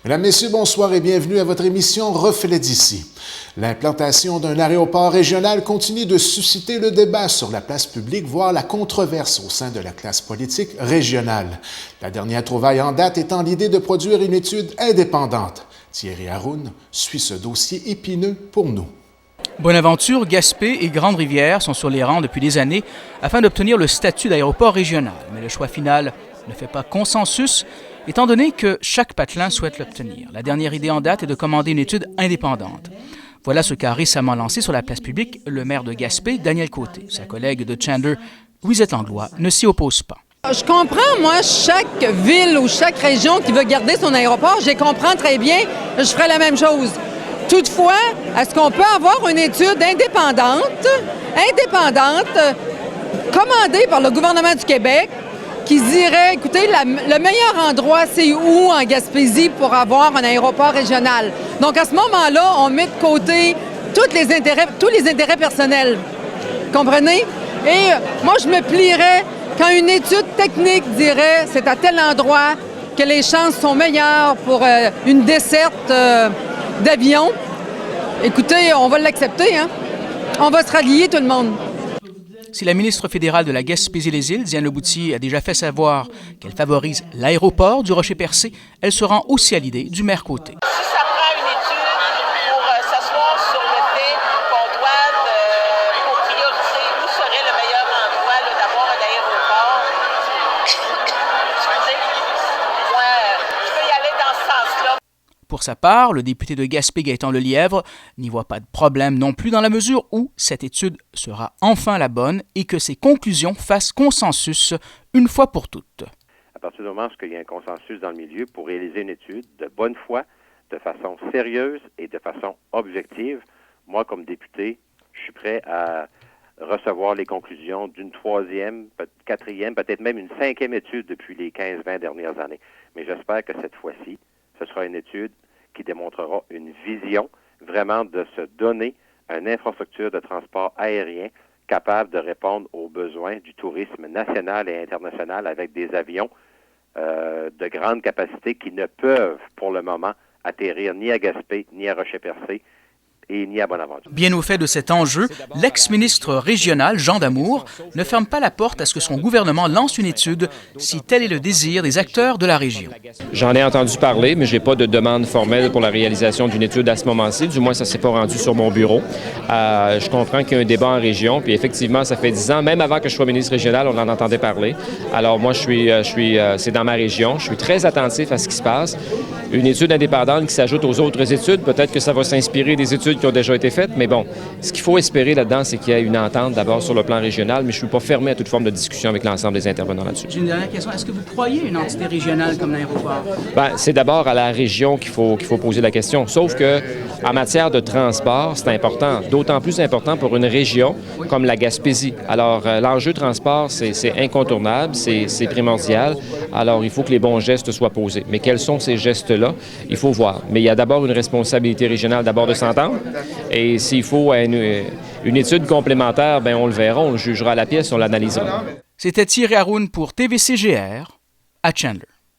Mesdames, Messieurs, bonsoir et bienvenue à votre émission Reflet d'ici. L'implantation d'un aéroport régional continue de susciter le débat sur la place publique, voire la controverse au sein de la classe politique régionale. La dernière trouvaille en date étant l'idée de produire une étude indépendante. Thierry Haroun suit ce dossier épineux pour nous. Bonaventure, Gaspé et Grande-Rivière sont sur les rangs depuis des années afin d'obtenir le statut d'aéroport régional. Mais le choix final ne fait pas consensus, étant donné que chaque patelin souhaite l'obtenir. La dernière idée en date est de commander une étude indépendante. Voilà ce qu'a récemment lancé sur la place publique le maire de Gaspé, Daniel Côté. Sa collègue de Chandler, Louisette Langlois, ne s'y oppose pas. Je comprends, moi, chaque ville ou chaque région qui veut garder son aéroport, je comprends très bien, je ferais la même chose. Toutefois, est-ce qu'on peut avoir une étude indépendante, commandée par le gouvernement du Québec, qui dirait, écoutez, le meilleur endroit, c'est où en Gaspésie pour avoir un aéroport régional? Donc, à ce moment-là, on met de côté tous les intérêts personnels. Comprenez? Et moi, je me plierais quand une étude technique dirait, c'est à tel endroit que les chances sont meilleures pour une desserte d'avion. Écoutez, on va l'accepter, hein? On va se rallier, tout le monde. Si la ministre fédérale de la Gaspésie-les-Îles, Diane Lebouty, a déjà fait savoir qu'elle favorise l'aéroport du Rocher-Percé, elle se rend aussi à l'idée du maire Côté. Si ça prend une étude pour s'asseoir sur le fait qu'on doit, pour prioriser où serait le meilleur endroit d'avoir un aéroport, excusez, moi, je peux y aller dans ce sens-là. Pour sa part, le député de Gaspé, Gaétan Lelièvre, n'y voit pas de problème non plus dans la mesure où cette étude sera enfin la bonne et que ses conclusions fassent consensus une fois pour toutes. À partir du moment où il y a un consensus dans le milieu pour réaliser une étude de bonne foi, de façon sérieuse et de façon objective, moi, comme député, je suis prêt à recevoir les conclusions d'une troisième, quatrième, peut-être même une cinquième étude depuis les 15-20 dernières années. Mais j'espère que cette fois-ci, ce sera une étude qui démontrera une vision vraiment de se donner une infrastructure de transport aérien capable de répondre aux besoins du tourisme national et international avec des avions de grande capacité qui ne peuvent, pour le moment, atterrir ni à Gaspé, ni à Rocher-Percé, et ni à Bonaventure. Bien au fait de cet enjeu, l'ex-ministre régional, Jean Damour, ne ferme pas la porte à ce que son gouvernement lance une étude si tel est le désir des acteurs de la région. J'en ai entendu parler, mais je n'ai pas de demande formelle pour la réalisation d'une étude à ce moment-ci. Du moins, ça ne s'est pas rendu sur mon bureau. Je comprends qu'il y a un débat en région, puis effectivement, ça fait 10 ans, même avant que je sois ministre régional, on en entendait parler. Alors moi, c'est dans ma région. Je suis très attentif à ce qui se passe. Une étude indépendante qui s'ajoute aux autres études, peut-être que ça va s'inspirer des études qui ont déjà été faites, mais bon, ce qu'il faut espérer là-dedans, c'est qu'il y ait une entente d'abord sur le plan régional, mais je ne suis pas fermé à toute forme de discussion avec l'ensemble des intervenants là-dessus. J'ai une dernière question. Est-ce que vous croyez une entité régionale comme l'aéroport? C'est d'abord à la région qu'il faut poser la question. Sauf que en matière de transport, c'est important, d'autant plus important pour une région comme la Gaspésie. Alors, l'enjeu transport, c'est incontournable, c'est primordial. Alors, il faut que les bons gestes soient posés. Mais quels sont ces gestes-là? Il faut voir. Mais il y a d'abord une responsabilité régionale d'abord de s'entendre. Et s'il faut une étude complémentaire, on le verra, on le jugera à la pièce, on l'analysera. C'était Thierry Haroun pour TVCGR à Chandler.